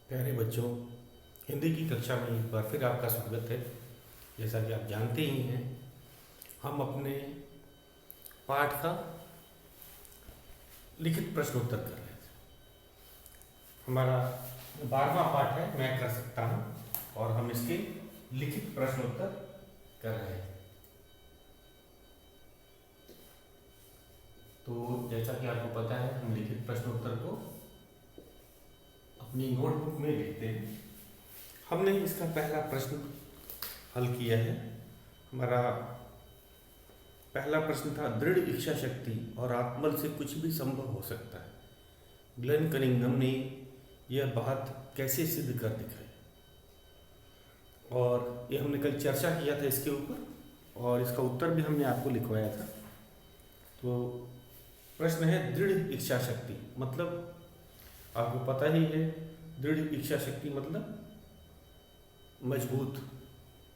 प्यारे बच्चों, हिंदी की कक्षा में एक बार फिर आपका स्वागत है। जैसा कि आप जानते ही हैं, हम अपने पाठ का लिखित प्रश्नोत्तर कर रहे थे। हमारा 12वां पाठ है, मैं कर सकता हूँ, और हम इसके लिखित प्रश्नोत्तर कर रहे हैं। तो जैसा कि आपको पता है, हम लिखित प्रश्नोत्तर को अपनी नोटबुक में लिखते हैं। हमने इसका पहला प्रश्न हल किया है। हमारा पहला प्रश्न था, दृढ़ इच्छा शक्ति और आत्मबल से कुछ भी संभव हो सकता है। ग्लेन कनिंघम ने यह बात कैसे सिद्ध कर दिखाई? और ये हमने कल चर्चा किया था इसके ऊपर, और इसका उत्तर भी हमने आपको लिखवाया था। तो प्रश्न है, दृढ़ इच्छा शक्ति मतलब आपको पता ही है। दृढ़ इच्छा शक्ति मतलब मजबूत,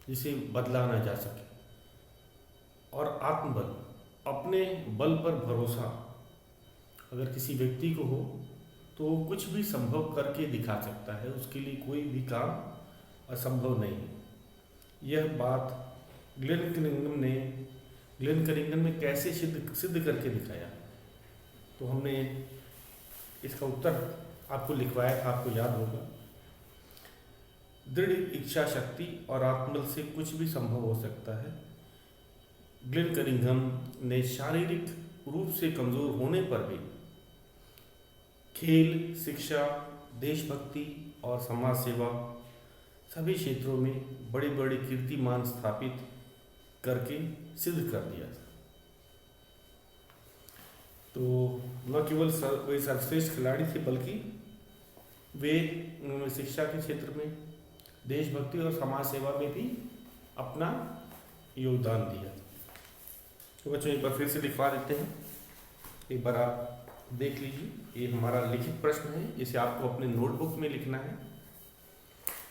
जिसे बदला ना जा सके। और आत्मबल, अपने बल पर भरोसा अगर किसी व्यक्ति को हो तो वो कुछ भी संभव करके दिखा सकता है, उसके लिए कोई भी काम असंभव नहीं है। यह बात ग्लेन कनिंघम ने कैसे सिद्ध करके दिखाया? तो हमने इसका उत्तर आपको लिखवाया था, आपको याद होगा। दृढ़ इच्छा शक्ति और आत्मबल से कुछ भी संभव हो सकता है। ग्लेन कनिंघम ने शारीरिक रूप से कमजोर होने पर भी खेल, शिक्षा, देशभक्ति और समाज सेवा सभी क्षेत्रों में बड़े बड़े कीर्तिमान स्थापित करके सिद्ध कर दिया था। तो न केवल वे सर्वश्रेष्ठ खिलाड़ी थे, बल्कि वे शिक्षा के क्षेत्र में, देशभक्ति और समाज सेवा में भी अपना योगदान दिया। तो बच्चों, एक बार फिर से लिखवा देते हैं, एक बार आप देख लीजिए। ये हमारा लिखित प्रश्न है, इसे आपको अपने नोटबुक में लिखना है।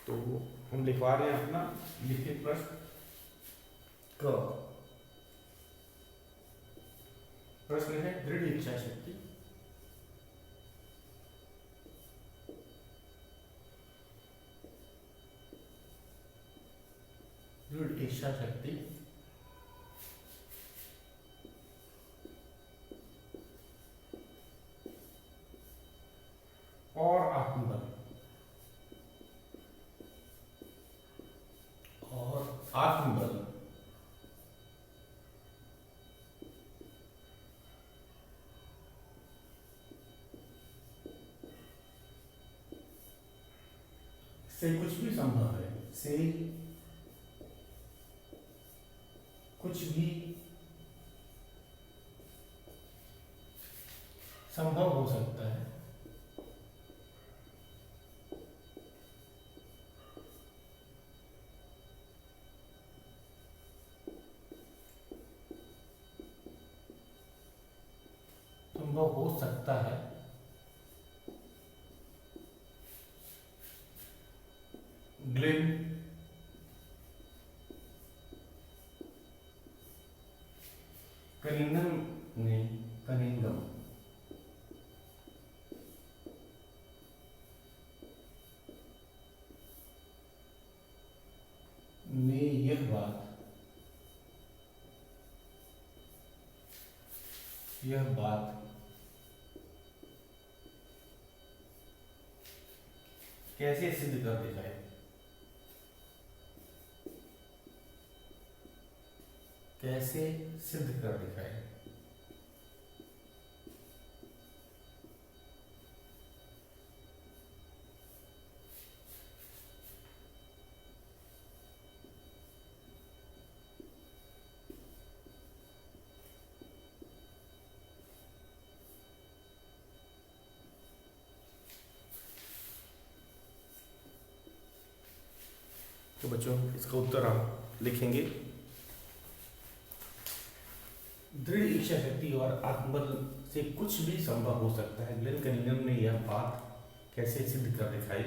तो हम लिखवा रहे हैं अपना लिखित प्रश्न क। प्रश्न है, दृढ़ इच्छा शक्ति और आत्मबल से कुछ भी संभव है, से कुछ भी संभव हो सकता है। संभव हो सकता है ग्लेन कनिंघम ने यह बात कैसे सिद्ध कर दिखाए? कैसे सिद्ध कर दिखाए? तो बच्चों, इसका उत्तर आप लिखेंगे। दृढ़ इच्छा शक्ति और आत्मबल से कुछ भी संभव हो सकता है। ग्लेन कनिंघम ने यह बात कैसे सिद्ध कर दिखाई?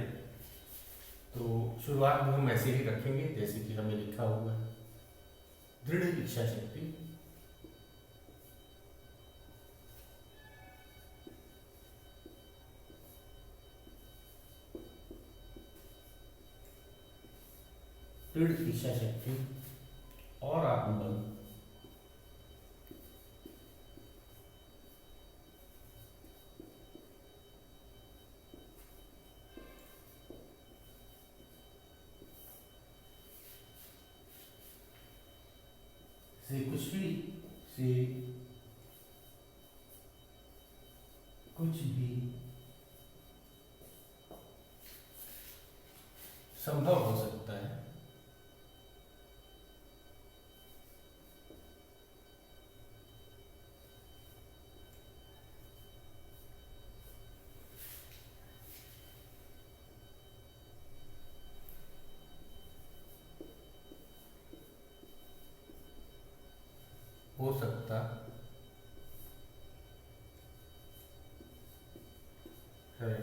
तो शुरुआत में हम ऐसे ही रखेंगे जैसे कि हमें लिखा हुआ है। दृढ़ इच्छा शक्ति दृढ़ इच्छा शक्ति और आत्मबल से कुछ भी संभव हो सकता है। हो सकता है।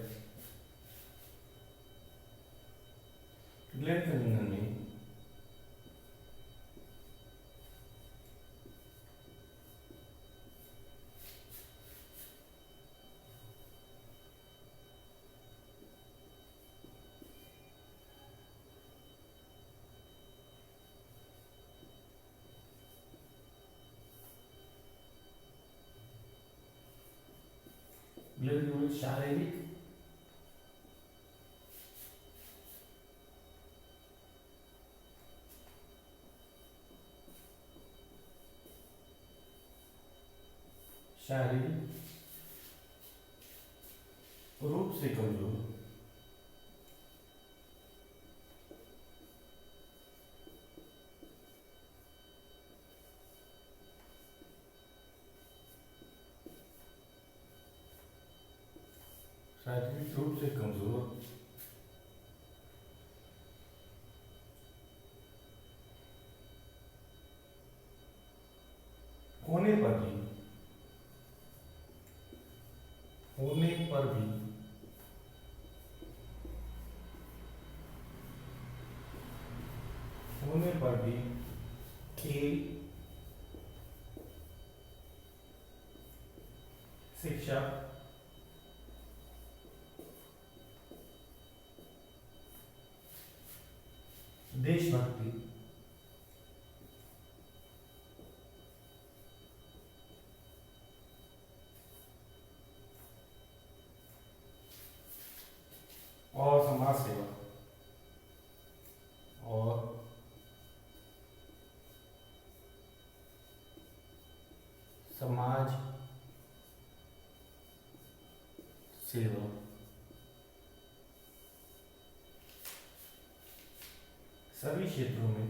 ग्लेन कनिंघम ने शारीरिक रूप से कमजोर शारीरिक रूप से कमजोर होने पर भी खेल, शिक्षा, देशभक्ति और समाज सेवा सभी क्षेत्रों में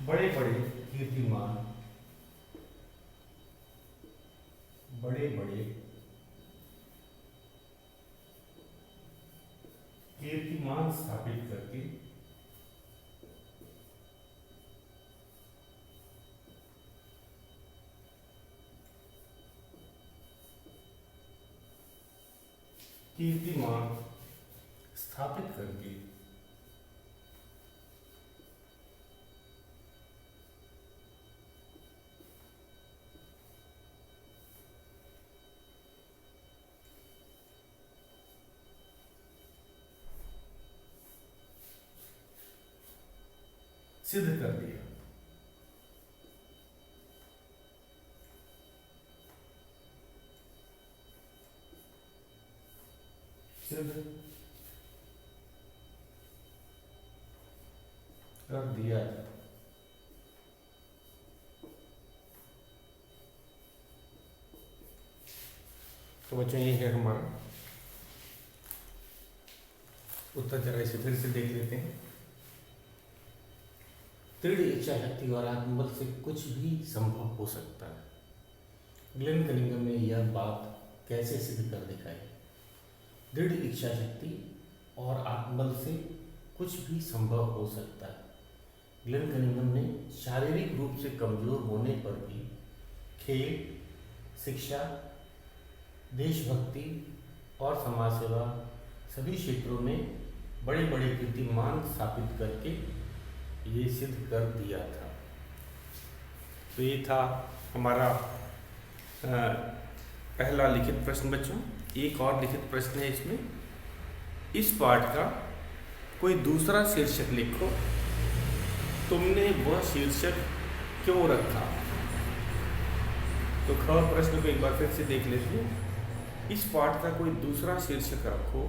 बड़े बड़े कीर्तिमान स्थापित करके सिद्ध कर दिया। सिद्ध कर दिया। तो बच्चों ये है हमारा उत्तर। जरा इसे फिर से देख लेते हैं। दृढ़ इच्छा शक्ति और आत्मबल से कुछ भी संभव हो सकता है। ग्लेन कनिंघम ने यह बात कैसे सिद्ध कर दिखाई? दृढ़ इच्छा शक्ति और आत्मबल से कुछ भी संभव हो सकता है। ग्लेन कनिंघम ने शारीरिक रूप से कमजोर होने पर भी खेल, शिक्षा, देशभक्ति और समाज सेवा सभी क्षेत्रों में बड़े बड़े कीर्तिमान स्थापित करके ये सिद्ध कर दिया था। तो ये था हमारा पहला लिखित प्रश्न बच्चों। एक और लिखित प्रश्न है इसमें, इस पाठ का कोई दूसरा शीर्षक लिखो, तुमने वह शीर्षक क्यों रखा। तो ख प्रश्न को एक बार फिर से देख लेते हैं। इस पाठ का कोई दूसरा शीर्षक रखो,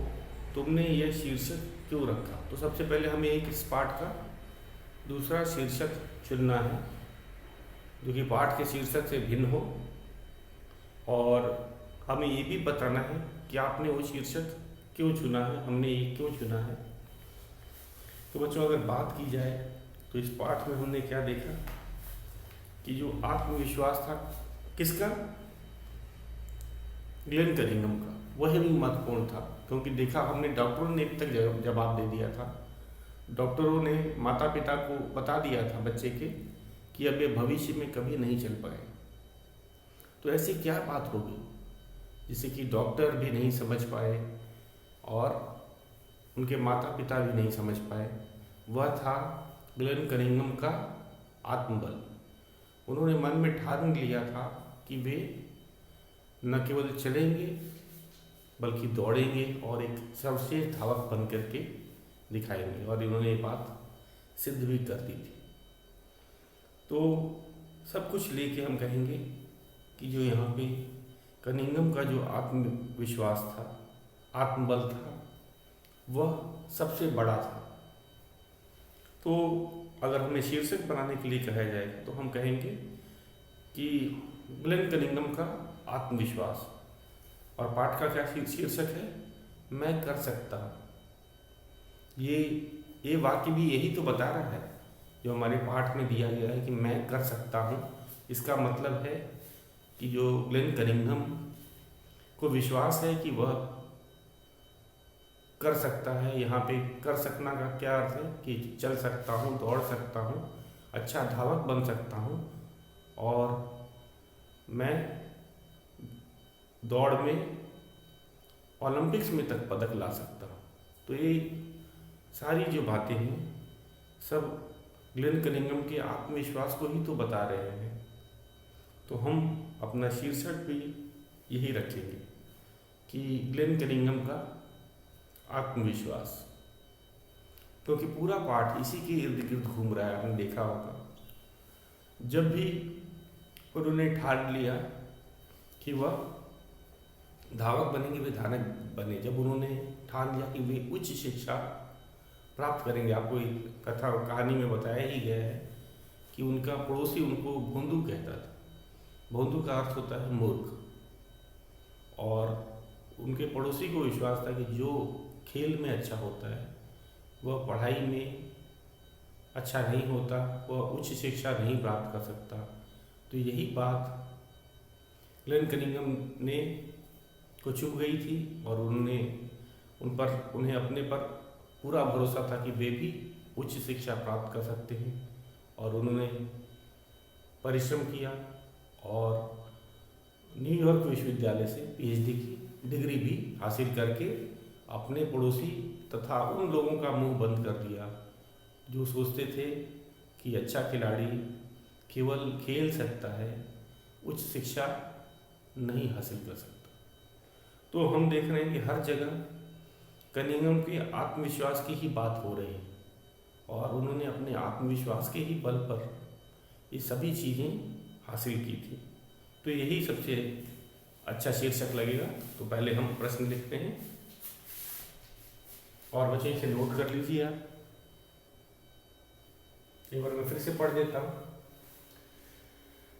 तुमने यह शीर्षक क्यों रखा। तो सबसे पहले हमें एक इस पाठ का दूसरा शीर्षक चुनना है जो कि पाठ के शीर्षक से भिन्न हो, और हमें ये भी बताना है कि आपने वो शीर्षक क्यों चुना है, हमने ये क्यों चुना है। तो बच्चों अगर बात की जाए तो इस पाठ में हमने क्या देखा कि जो आत्मविश्वास था किसका, ग्लेन कनिंघम का, वह भी महत्वपूर्ण था। क्योंकि देखा हमने डॉक्टरों ने अब तक जवाब दे दिया था, डॉक्टरों ने माता पिता को बता दिया था बच्चे के कि अब ये भविष्य में कभी नहीं चल पाए। तो ऐसी क्या बात होगी जिसे कि डॉक्टर भी नहीं समझ पाए और उनके माता पिता भी नहीं समझ पाए। वह था ग्लेन कनिंघम का आत्मबल। उन्होंने मन में ठान लिया था कि वे न केवल चलेंगे बल्कि दौड़ेंगे और एक सर्वश्रेष्ठ धावक बन करके दिखाएंगे, और इन्होंने ये बात सिद्ध भी कर दी थी। तो सब कुछ लेके हम कहेंगे कि जो यहाँ पे कनिंघम का जो आत्मविश्वास था, आत्मबल था, वह सबसे बड़ा था। तो अगर हमें शीर्षक बनाने के लिए कहा जाए तो हम कहेंगे कि ग्लेन कनिंघम का आत्मविश्वास, और पाठ का क्या शीर्षक है, मैं कर सकता हूँ। ये वाक्य भी यही तो बता रहा है जो हमारे पाठ में दिया गया है कि मैं कर सकता हूँ। इसका मतलब है कि जो ग्लेन कनिंघम को विश्वास है कि वह कर सकता है। यहाँ पे कर सकना का क्या अर्थ है कि चल सकता हूँ, दौड़ सकता हूँ, अच्छा धावक बन सकता हूँ, और मैं दौड़ में ओलंपिक्स में तक पदक ला सकता हूँ। तो ये सारी जो बातें हैं सब ग्लेन कनिंघम के आत्मविश्वास को ही तो बता रहे हैं। तो हम अपना शीर्षक भी यही रखेंगे कि ग्लेन कनिंघम का आत्मविश्वास, क्योंकि पूरा पाठ इसी के इर्द गिर्द घूम रहा है। आपने देखा होगा जब भी उन्होंने ठान लिया कि वह धावक बनेंगे, वे धावक बने। जब उन्होंने ठान लिया कि वे उच्च शिक्षा प्राप्त करेंगे, आपको एक कथा कहानी में बताया ही गया है कि उनका पड़ोसी उनको भोंदू कहता था। भोंदू का अर्थ होता है मूर्ख, और उनके पड़ोसी को विश्वास था कि जो खेल में अच्छा होता है वह पढ़ाई में अच्छा नहीं होता, वह उच्च शिक्षा नहीं प्राप्त कर सकता। तो यही बात ग्लेन कनिंघम ने को चुभ गई थी, और उन्हें अपने पर पूरा भरोसा था कि वे भी उच्च शिक्षा प्राप्त कर सकते हैं। और उन्होंने परिश्रम किया और न्यूयॉर्क विश्वविद्यालय से पीएचडी की डिग्री भी हासिल करके अपने पड़ोसी तथा उन लोगों का मुंह बंद कर दिया जो सोचते थे कि अच्छा खिलाड़ी केवल खेल सकता है, उच्च शिक्षा नहीं हासिल कर सकता। तो हम देख रहे हैं कि हर जगह कनिंघम के आत्मविश्वास की ही बात हो रही है, और उन्होंने अपने आत्मविश्वास के ही बल पर ये सभी चीज़ें हासिल की थी। तो यही सबसे अच्छा शीर्षक लगेगा। तो पहले हम प्रश्न लिखते हैं, और बच्चे इसे नोट कर लीजिए आप। एक बार मैं फिर से पढ़ देता हूँ।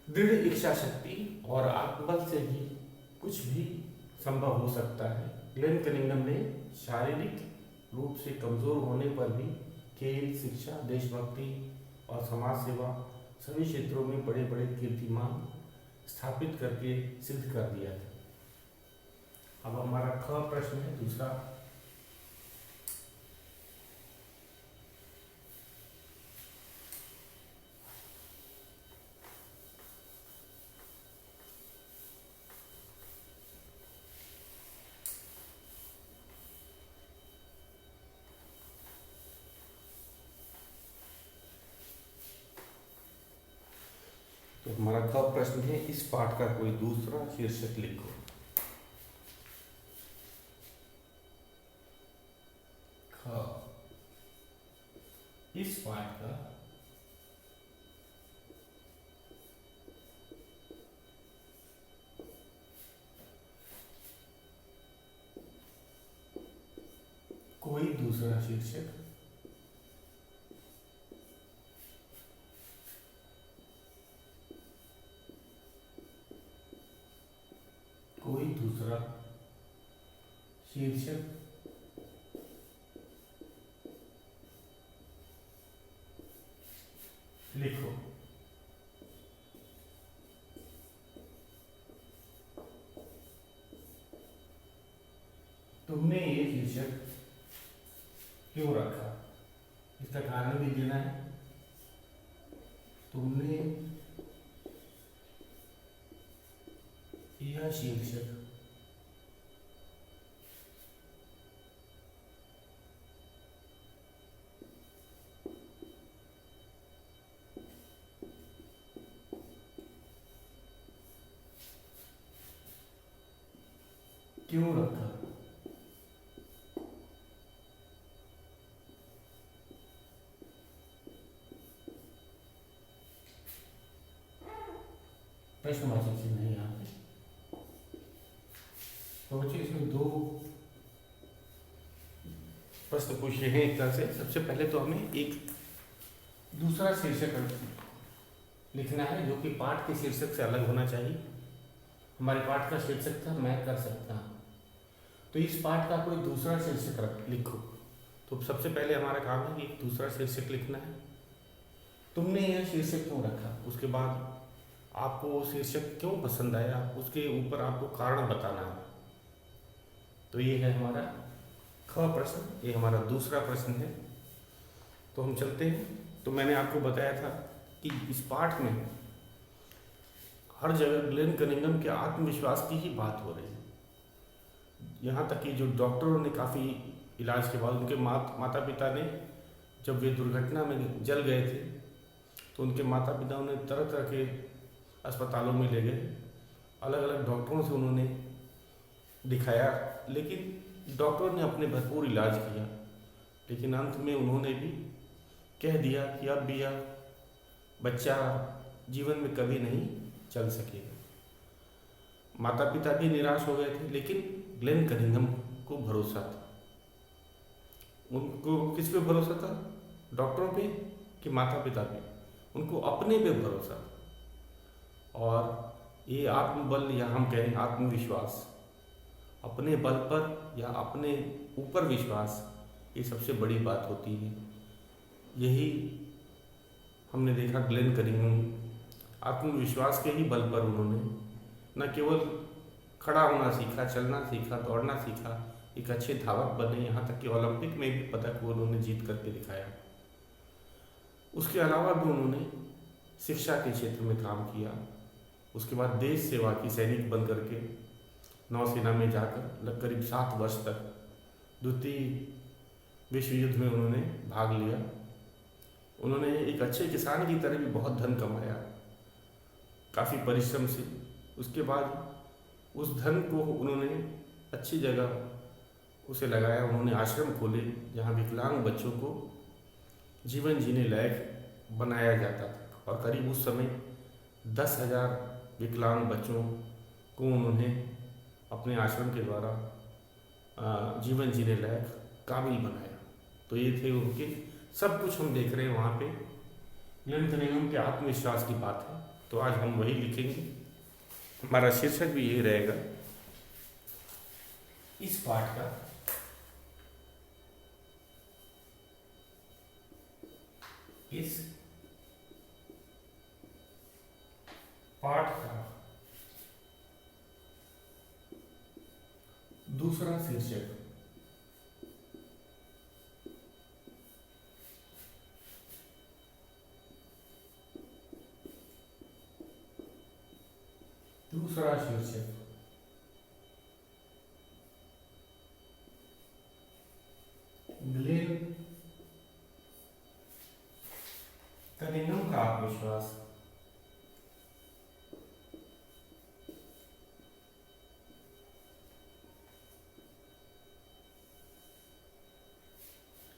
दृढ़ इच्छा शक्ति और आत्मबल से ही कुछ भी संभव हो सकता है। ग्लेन कनिंघम ने शारीरिक रूप से कमजोर होने पर भी खेल, शिक्षा, देशभक्ति और समाज सेवा सभी क्षेत्रों में बड़े बड़े कीर्तिमान स्थापित करके सिद्ध कर दिया था। अब हमारा ख प्रश्न है दूसरा। हमारा ख प्रश्न है, इस पाठ का कोई दूसरा शीर्षक लिखो। ख, इस पाठ का कोई दूसरा शीर्षक कोई दूसरा शीर्षक लिखो। तुमने ये शीर्षक क्यों रखा, इसका कारण भी देना है। तुमने यह शीर्षक क्यों रखा। प्रश्नवाचक चिन्ह है यहाँ पे। तो बच्चों इसमें दो प्रश्न पूछे हैं एक तरह से। सबसे पहले तो हमें एक दूसरा शीर्षक लिखना है जो कि पाठ के शीर्षक से अलग होना चाहिए। हमारे पाठ का शीर्षक था मैं कर सकता हूँ, तो इस पाठ का कोई दूसरा शीर्षक लिखो। तो सबसे पहले हमारा काम है कि एक दूसरा शीर्षक लिखना है। तुमने यह शीर्षक क्यों रखा, उसके बाद आपको वो शीर्षक क्यों पसंद आया, उसके ऊपर आपको कारण बताना है। तो ये है हमारा ख प्रश्न, ये हमारा दूसरा प्रश्न है। तो हम चलते हैं। तो मैंने आपको बताया था कि इस पाठ में हर जगह ग्लेन कनिंघम के आत्मविश्वास की ही बात हो रही है। यहाँ तक कि जो डॉक्टरों ने काफ़ी इलाज के बाद उनके माता पिता ने, जब वे दुर्घटना में जल गए थे, तो उनके माता पिता उन्हें तरह तरह के अस्पतालों में ले गए, अलग अलग डॉक्टरों से उन्होंने दिखाया, लेकिन डॉक्टरों ने अपने भरपूर इलाज किया, लेकिन अंत में उन्होंने भी कह दिया कि अब भी यह बच्चा जीवन में कभी नहीं चल सकेगा। माता पिता भी निराश हो गए थे, लेकिन ग्लेन कनिंघम को भरोसा था। उनको किस पे भरोसा था, डॉक्टरों पे कि माता पिता पे? उनको अपने पे भरोसा था। और ये आत्मबल या हम कहें आत्मविश्वास, अपने बल पर या अपने ऊपर विश्वास, ये सबसे बड़ी बात होती है। यही हमने देखा ग्लेन कनिंघम आत्मविश्वास के ही बल पर उन्होंने न केवल खड़ा होना सीखा, चलना सीखा, दौड़ना सीखा, एक अच्छे धावक बने, यहाँ तक कि ओलंपिक में भी पदक उन्होंने जीत करके दिखाया। उसके अलावा भी उन्होंने शिक्षा के क्षेत्र में काम किया। उसके बाद देश सेवा की सैनिक बन करके नौसेना में जाकर करीब 7 वर्ष तक द्वितीय विश्व युद्ध में उन्होंने भाग लिया। उन्होंने एक अच्छे किसान की तरह भी बहुत धन कमाया, काफ़ी परिश्रम से। उसके बाद उस धन को उन्होंने अच्छी जगह उसे लगाया। उन्होंने आश्रम खोले जहाँ विकलांग बच्चों को जीवन जीने लायक बनाया जाता था, और करीब उस समय 10,000 विकलांग बच्चों को उन्होंने अपने आश्रम के द्वारा जीवन जीने लायक काबिल बनाया। तो ये थे उनके, सब कुछ हम देख रहे हैं वहाँ पे ग्लेन कनिंघम के आत्मविश्वास की बात है। तो आज हम वही लिखेंगे, हमारा शीर्षक भी यही रहेगा, इस पाठ का इस पाठ का दूसरा शीर्षक ग्लेन कनिंघम का आत्मविश्वास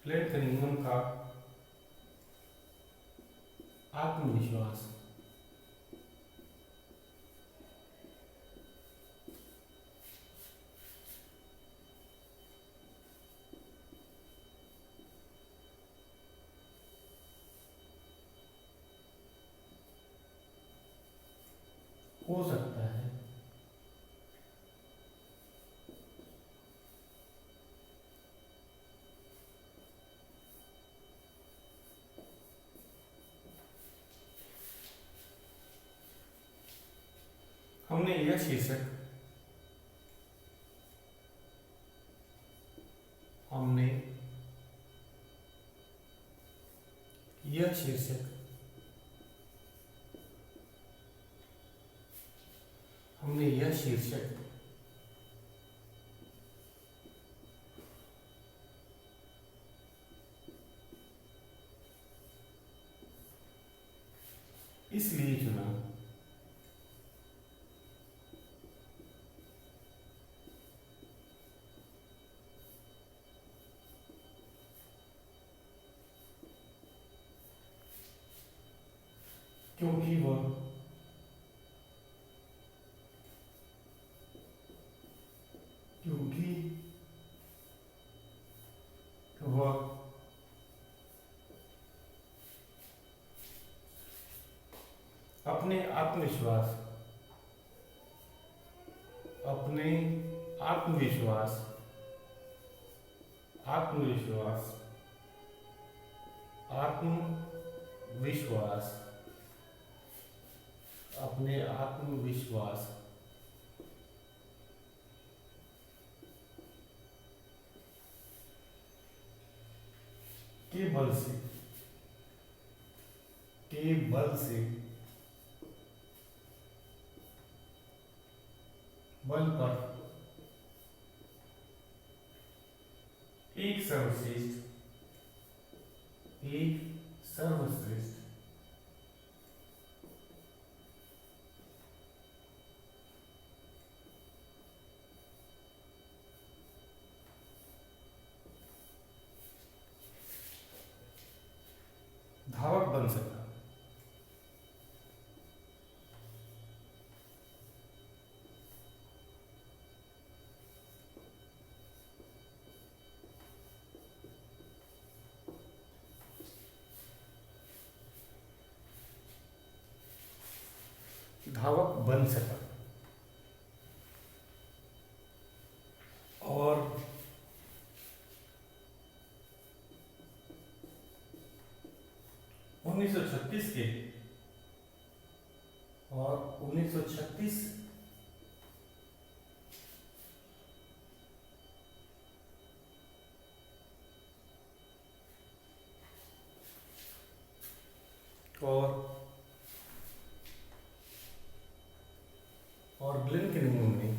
ग्लेन कनिंघम का आत्मविश्वास हो सकता है हमने यह शीर्षक हमने यह शीर्षक हमने यह शीर्षक इसलिए चुना क्योंकि वह अपने आत्मविश्वास अपने आत्मविश्वास आत्मविश्वास आत्मविश्वास अपने आत्मविश्वास के बल से बल पर एक सर्वश्रेष्ठ धावक बन सका। धावक बन सका और 1936 के और 1936 और ग्लेन कनिंघम ने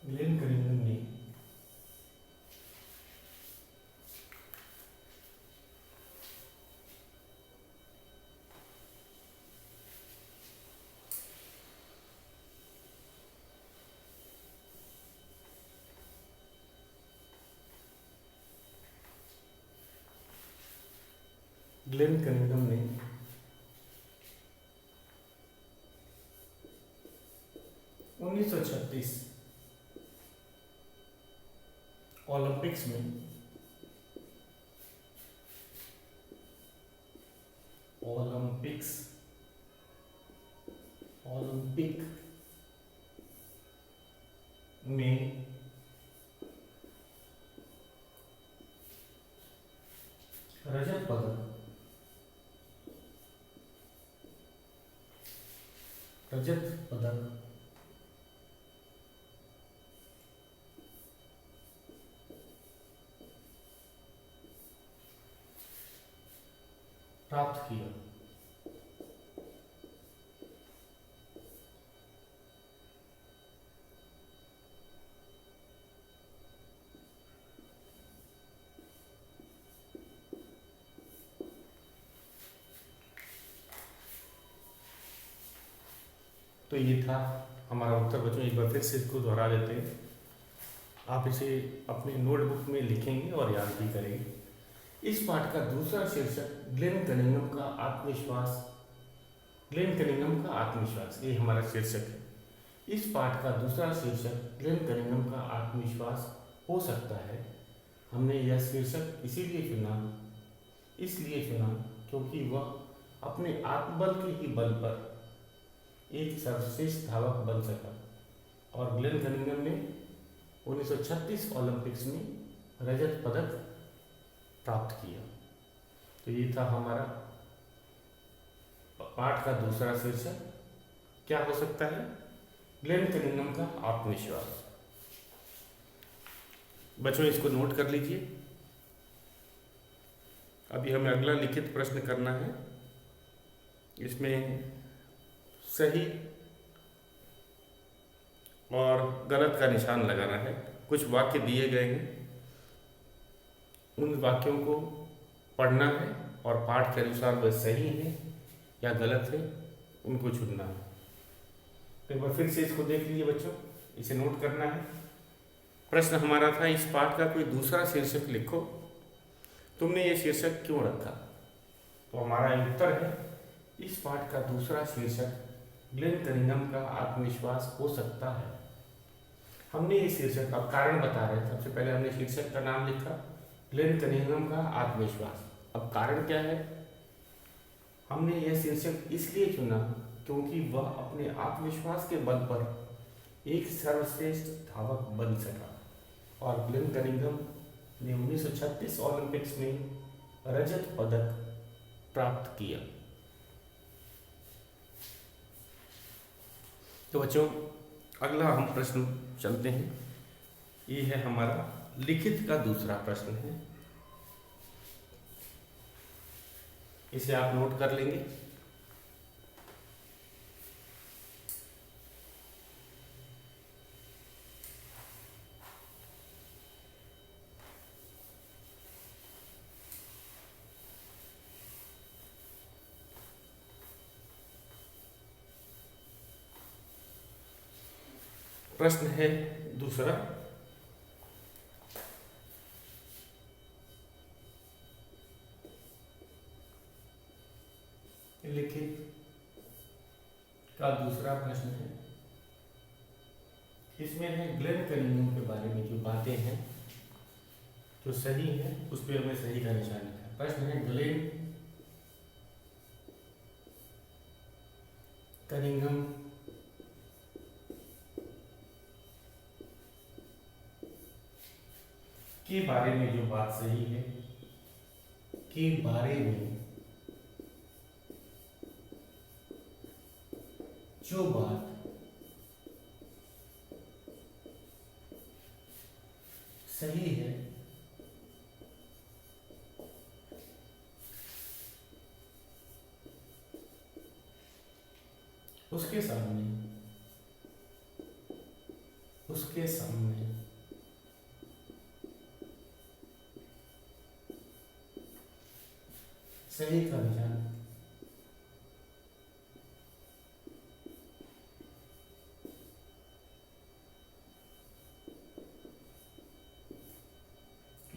ग्लेन कनिंघम ने ग्लेन कनिंघम ने 1936 ओलंपिक्स में ओलंपिक में रजत पदक प्राप्त किया। तो ये था हमारा उत्तर बच्चों। एक बार फिर से इसको दोहरा देते हैं। आप इसे अपने नोटबुक में लिखेंगे और याद भी करेंगे। इस पाठ का दूसरा शीर्षक ग्लेन कनिंघम का आत्मविश्वास। ग्लेन कनिंघम का आत्मविश्वास, ये हमारा शीर्षक है। इस पाठ का दूसरा शीर्षक ग्लेन कनिंघम का आत्मविश्वास हो सकता है। हमने यह शीर्षक इसलिए चुना क्योंकि वह अपने आत्मबल के ही बल पर एक सर्वश्रेष्ठ धावक बन सका और ग्लेन कनिंघम ने 1936 ओलंपिक्स में रजत पदक प्राप्त किया। तो ये था हमारा पाठ का दूसरा शीर्षक। क्या हो सकता है? ग्लेन कनिंघम का आत्मविश्वास। बच्चों इसको नोट कर लीजिए। अभी हमें अगला लिखित प्रश्न करना है। इसमें सही और गलत का निशान लगाना है। कुछ वाक्य दिए गए हैं, उन वाक्यों को पढ़ना है और पाठ के अनुसार वह सही है या गलत है उनको चुनना है। तो एक बार फिर से इसको देख लीजिए बच्चों, इसे नोट करना है। प्रश्न हमारा था, इस पाठ का कोई दूसरा शीर्षक लिखो। तुमने ये शीर्षक क्यों रखा? तो हमारा उत्तर है, इस पाठ का दूसरा शीर्षक ग्लेन कनिंघम का आत्मविश्वास हो सकता है। हमने ये शीर्षक, अब कारण बता रहे हैं। सबसे पहले हमने शीर्षक का नाम लिखा ग्लेन कनिंघम का आत्मविश्वास। अब कारण क्या है? हमने यह शीर्षक इसलिए चुना क्योंकि वह अपने आत्मविश्वास के बल पर एक सर्वश्रेष्ठ धावक बन सका और ग्लेन कनिंघम ने 1936 ओलंपिक्स में रजत पदक प्राप्त किया। तो बच्चों अगला हम प्रश्न चलते हैं। ये है हमारा लिखित का दूसरा प्रश्न है। इसे आप नोट कर लेंगे। प्रश्न है दूसरा, लिखित का दूसरा प्रश्न है। इसमें है ग्लेन कनिंघम के बारे में जो बातें हैं जो सही है उस पर हमें सही का निशान लिखा। प्रश्न है, ग्लेन कनिंघम के बारे में जो बात सही है, के बारे में जो बात सही है उसके सामने सही का निशान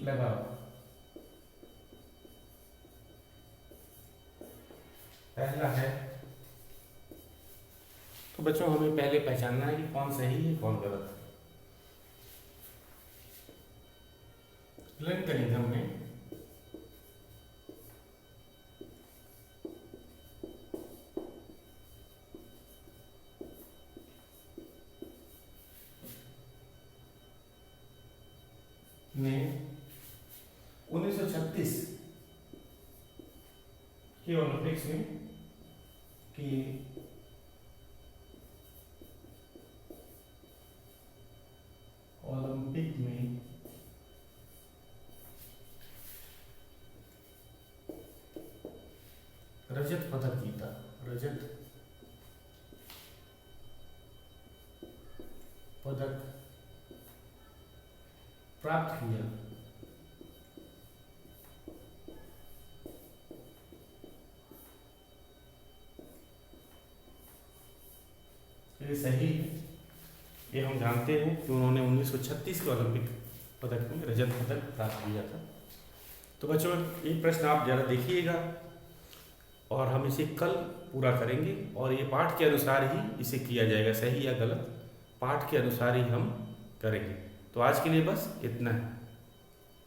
लगाओ। पहला है, तो बच्चों हमें पहले पहचानना है कि कौन सही है कौन गलत है। ग्लेन कनिंघम ने 1936 के ओलंपिक्स में कि ओलंपिक में रजत पदक जीता, रजत पदक प्राप्त किया। ये सही है। ये हम जानते हैं कि उन्होंने 1936 के ओलंपिक पदक में रजत पदक प्राप्त किया था। तो बच्चों ये प्रश्न आप ज़रा देखिएगा और हम इसे कल पूरा करेंगे और ये पाठ के अनुसार ही इसे किया जाएगा, सही या गलत पाठ के अनुसार ही हम करेंगे। तो आज के लिए बस इतना है।